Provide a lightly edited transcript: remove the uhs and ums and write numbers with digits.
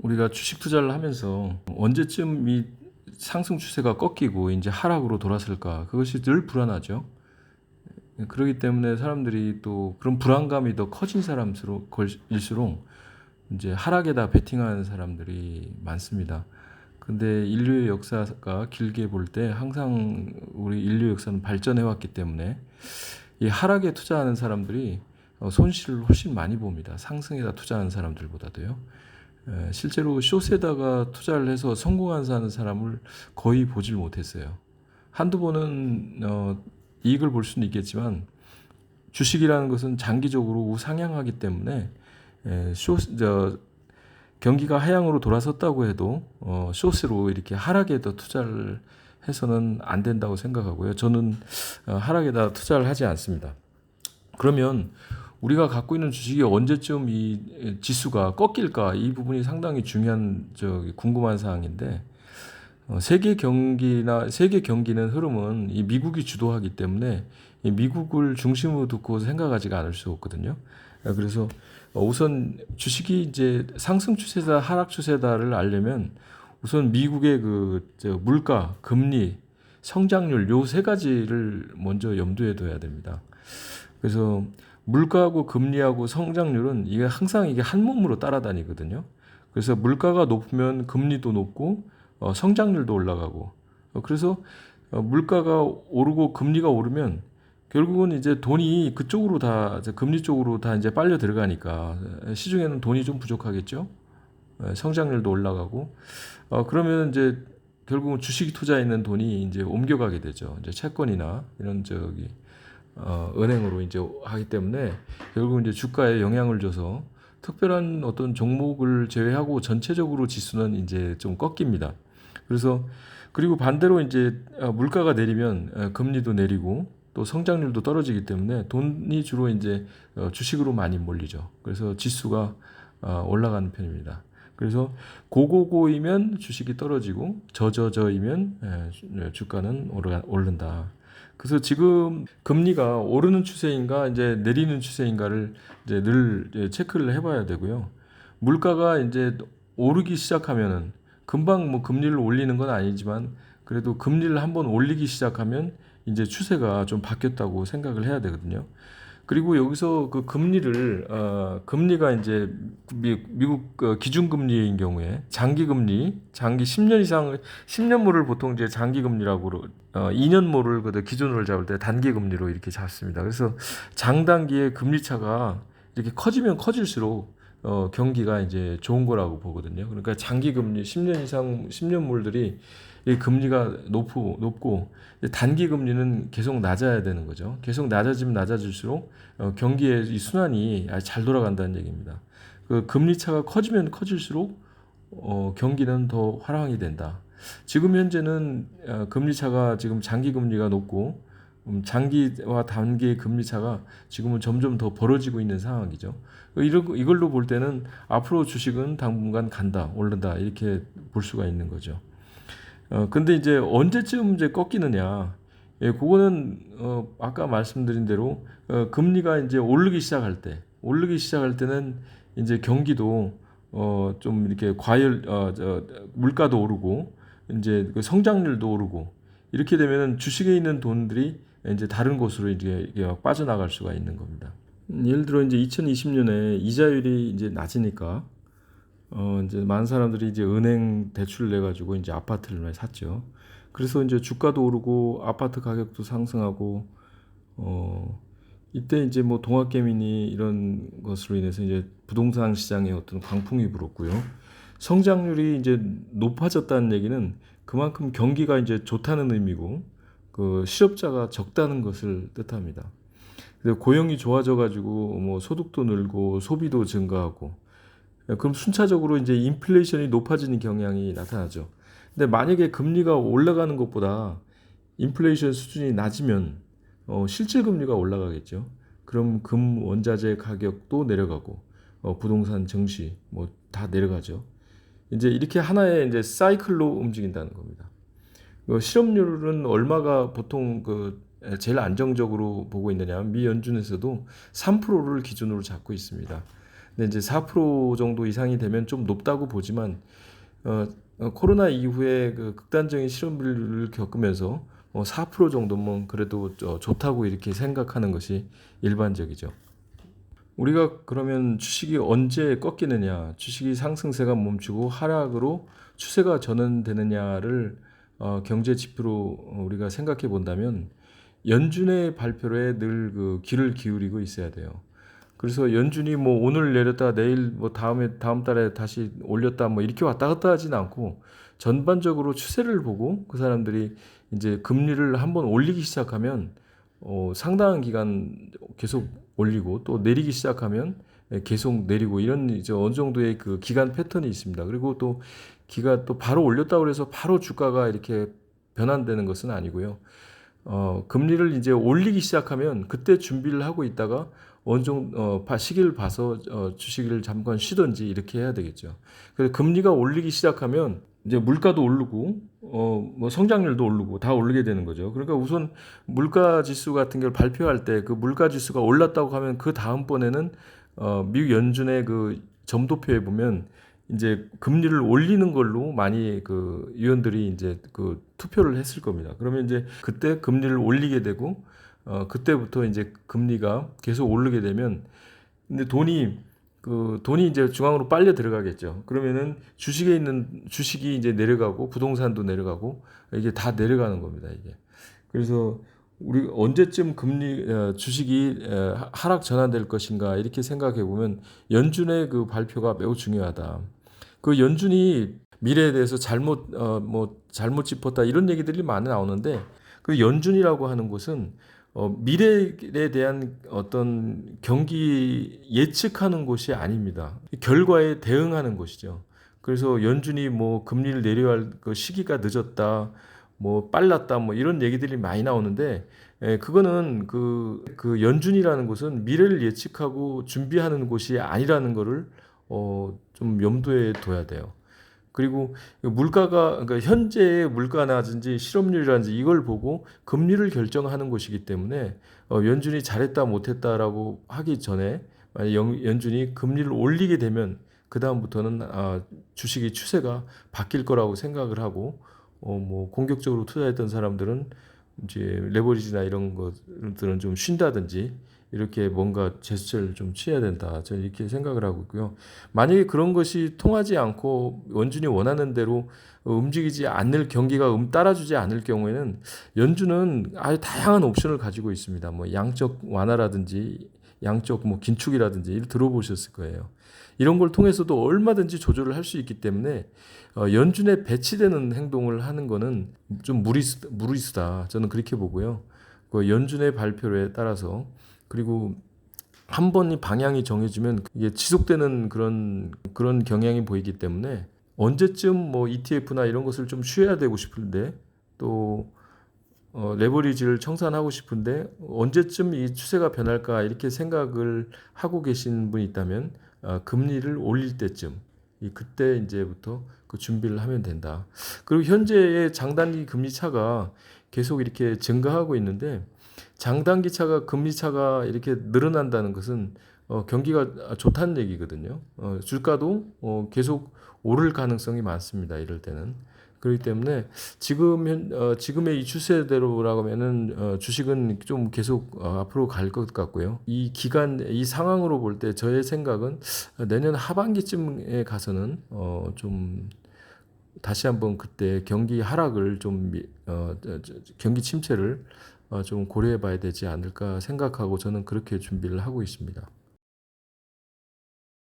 우리가 주식 투자를 하면서 언제쯤 이 상승 추세가 꺾이고 이제 하락으로 돌아설까? 그것이 늘 불안하죠. 그렇기 때문에 사람들이 또 그런 불안감이 더 커진 사람일수록 이제 하락에다 베팅하는 사람들이 많습니다. 근데 인류의 역사가 길게 볼 때 항상 우리 인류 역사는 발전해 왔기 때문에 이 하락에 투자하는 사람들이 손실을 훨씬 많이 봅니다. 상승에다 투자하는 사람들보다도요. 실제로 숏에다가 투자를 해서 성공한 사람을 거의 보질 못했어요. 한두 번은 이익을 볼 수는 있겠지만 주식이라는 것은 장기적으로 우상향하기 때문에 경기가 하향으로 돌아섰다고 해도 숏으로 이렇게 하락에다 투자를 해서는 안 된다고 생각하고요. 저는 하락에다 투자를 하지 않습니다. 그러면 우리가 갖고 있는 주식이 언제쯤 이 지수가 꺾일까? 이 부분이 상당히 중요한 궁금한 사항인데 세계 경기는 흐름은 이 미국이 주도하기 때문에 이 미국을 중심으로 두고 생각하지가 않을 수 없거든요. 그래서 우선 주식이 이제 상승 추세다 하락 추세다를 알려면 우선 미국의 물가, 금리, 성장률 요 세 가지를 먼저 염두에 둬야 됩니다. 그래서 물가하고 금리하고 성장률은 이게 항상 이게 한 몸으로 따라다니거든요. 그래서 물가가 높으면 금리도 높고 성장률도 올라가고 그래서 물가가 오르고 금리가 오르면 결국은 이제 돈이 그쪽으로 다 금리 쪽으로 다 이제 빨려 들어가니까 시중에는 돈이 좀 부족하겠죠. 성장률도 올라가고 그러면 이제 결국은 주식 투자에 있는 돈이 이제 옮겨가게 되죠. 이제 채권이나 이런 은행으로 이제 하기 때문에 결국 이제 주가에 영향을 줘서 특별한 어떤 종목을 제외하고 전체적으로 지수는 이제 좀 꺾입니다. 그래서 그리고 반대로 이제 물가가 내리면 금리도 내리고 또 성장률도 떨어지기 때문에 돈이 주로 이제 주식으로 많이 몰리죠. 그래서 지수가 올라가는 편입니다. 그래서 고고고이면 주식이 떨어지고 저저저이면 주가는 오른다. 그래서 지금 금리가 오르는 추세인가 이제 내리는 추세인가를 이제 늘 체크를 해봐야 되고요. 물가가 이제 오르기 시작하면은 금방 뭐 금리를 올리는 건 아니지만 그래도 금리를 한번 올리기 시작하면 이제 추세가 좀 바뀌었다고 생각을 해야 되거든요. 그리고 여기서 그 금리가 이제 미국 기준금리인 경우에 장기 10년 이상 10년물을 보통 이제 장기금리라고 2년물을 기준으로 잡을 때 단기금리로 이렇게 잡습니다. 그래서 장단기의 금리 차가 이렇게 커지면 커질수록 경기가 이제 좋은 거라고 보거든요. 그러니까 장기금리 10년 이상 10년물들이 이 금리가 높고 단기 금리는 계속 낮아야 되는 거죠. 계속 낮아지면 낮아질수록 경기의 이 순환이 잘 돌아간다는 얘기입니다. 그 금리 차가 커지면 커질수록 경기는 더 화랑이 된다. 지금 현재는 금리 차가 지금 장기 금리가 높고 장기와 단기의 금리 차가 지금은 점점 더 벌어지고 있는 상황이죠. 이걸로 볼 때는 앞으로 주식은 당분간 간다, 오른다 이렇게 볼 수가 있는 거죠. 근데 이제 언제쯤 이제 꺾이느냐? 예, 그거는 아까 말씀드린 대로 금리가 이제 오르기 시작할 때는 이제 경기도 좀 이렇게 물가도 오르고 이제 그 성장률도 오르고 이렇게 되면은 주식에 있는 돈들이 이제 다른 곳으로 이제 빠져나갈 수가 있는 겁니다. 예를 들어 이제 2020년에 이자율이 이제 낮으니까 이제 많은 사람들이 이제 은행 대출을 내 가지고 이제 아파트를 많이 샀죠. 그래서 이제 주가도 오르고 아파트 가격도 상승하고 이때 이제 뭐 동학개미니 이런 것으로 인해서 이제 부동산 시장에 어떤 광풍이 불었고요. 성장률이 이제 높아졌다는 얘기는 그만큼 경기가 이제 좋다는 의미고 그 실업자가 적다는 것을 뜻합니다. 그래서 고용이 좋아져 가지고 뭐 소득도 늘고 소비도 증가하고 그럼 순차적으로 이제 인플레이션이 높아지는 경향이 나타나죠. 근데 만약에 금리가 올라가는 것보다 인플레이션 수준이 낮으면 실질 금리가 올라가겠죠. 그럼 금 원자재 가격도 내려가고 부동산 증시 뭐 다 내려가죠. 이제 이렇게 하나의 이제 사이클로 움직인다는 겁니다. 실업률은 얼마가 보통 제일 안정적으로 보고 있느냐? 미 연준에서도 3%를 기준으로 잡고 있습니다. 근데 이제 4% 정도 이상이 되면 좀 높다고 보지만 코로나 이후에 그 극단적인 실험을 겪으면서 4% 정도면 그래도 좋다고 이렇게 생각하는 것이 일반적이죠. 우리가 그러면 주식이 언제 꺾이느냐, 주식이 상승세가 멈추고 하락으로 추세가 전환되느냐를 경제 지표로 우리가 생각해 본다면 연준의 발표에 늘 그 귀를 기울이고 있어야 돼요. 그래서 연준이 뭐 오늘 내렸다 내일 뭐 다음 달에 다시 올렸다 뭐 이렇게 왔다 갔다 하진 않고 전반적으로 추세를 보고 그 사람들이 이제 금리를 한번 올리기 시작하면 상당한 기간 계속 올리고 또 내리기 시작하면 계속 내리고 이런 이제 어느 정도의 그 기간 패턴이 있습니다. 그리고 또 기가 또 바로 올렸다고 해서 바로 주가가 이렇게 변환되는 것은 아니고요. 금리를 이제 올리기 시작하면 그때 준비를 하고 있다가 어느 정도 시기를 봐서 주식을 잠깐 쉬든지 이렇게 해야 되겠죠. 그래서 금리가 올리기 시작하면 이제 물가도 오르고 뭐 성장률도 오르고 다 오르게 되는 거죠. 그러니까 우선 물가 지수 같은 걸 발표할 때 그 물가 지수가 올랐다고 하면 그 다음번에는 미국 연준의 그 점도표에 보면 이제 금리를 올리는 걸로 많이 그 위원들이 이제 그 투표를 했을 겁니다. 그러면 이제 그때 금리를 올리게 되고 그때부터 이제 금리가 계속 오르게 되면 근데 돈이 이제 중앙으로 빨려 들어가겠죠. 그러면은 주식이 이제 내려가고 부동산도 내려가고 이게 다 내려가는 겁니다, 이게. 그래서 우리 언제쯤 주식이 하락 전환될 것인가 이렇게 생각해 보면 연준의 그 발표가 매우 중요하다. 그 연준이 미래에 대해서 잘못 짚었다 이런 얘기들이 많이 나오는데 그 연준이라고 하는 곳은 미래에 대한 어떤 경기 예측하는 곳이 아닙니다. 결과에 대응하는 곳이죠. 그래서 연준이 뭐 금리를 내려야 할 그 시기가 늦었다, 뭐 빨랐다, 뭐 이런 얘기들이 많이 나오는데, 그거는 그 연준이라는 곳은 미래를 예측하고 준비하는 곳이 아니라는 거를 좀 염두에 둬야 돼요. 그리고 그러니까 현재의 물가라든지 실업률이라든지 이걸 보고 금리를 결정하는 것이기 때문에 연준이 잘했다 못했다라고 하기 전에 만약 연준이 금리를 올리게 되면 그 다음부터는 주식의 추세가 바뀔 거라고 생각을 하고 뭐 공격적으로 투자했던 사람들은 이제 레버리지나 이런 것들은 좀 쉰다든지 이렇게 뭔가 제스처를 좀 취해야 된다. 저는 이렇게 생각을 하고 있고요. 만약에 그런 것이 통하지 않고 원준이 원하는 대로 움직이지 않을 경기가 따라주지 않을 경우에는 연준은 아주 다양한 옵션을 가지고 있습니다. 뭐 양적 완화라든지 양적 뭐 긴축이라든지 이를 들어보셨을 거예요. 이런 걸 통해서도 얼마든지 조절을 할 수 있기 때문에 연준에 배치되는 행동을 하는 거는 좀 무리수다. 저는 그렇게 보고요. 그 연준의 발표에 따라서 그리고 한 번이 방향이 정해지면 이게 지속되는 그런 경향이 보이기 때문에 언제쯤 뭐 ETF나 이런 것을 좀 쉬어야 되고 싶은데 또 레버리지를 청산하고 싶은데 언제쯤 이 추세가 변할까 이렇게 생각을 하고 계신 분이 있다면 금리를 올릴 때쯤 그때 이제부터 그 준비를 하면 된다. 그리고 현재의 장단기 금리 차가 계속 이렇게 증가하고 있는데 장단기 차가 금리 차가 이렇게 늘어난다는 것은 경기가 좋다는 얘기거든요. 주가도 계속 오를 가능성이 많습니다. 이럴 때는. 그렇기 때문에 지금의 이 추세대로라고 하면은 주식은 좀 계속 앞으로 갈 것 같고요. 이 상황으로 볼 때 저의 생각은 내년 하반기쯤에 가서는 좀 다시 한번 그때 경기 하락을 경기 침체를 좀 고려해 봐야 되지 않을까 생각하고 저는 그렇게 준비를 하고 있습니다.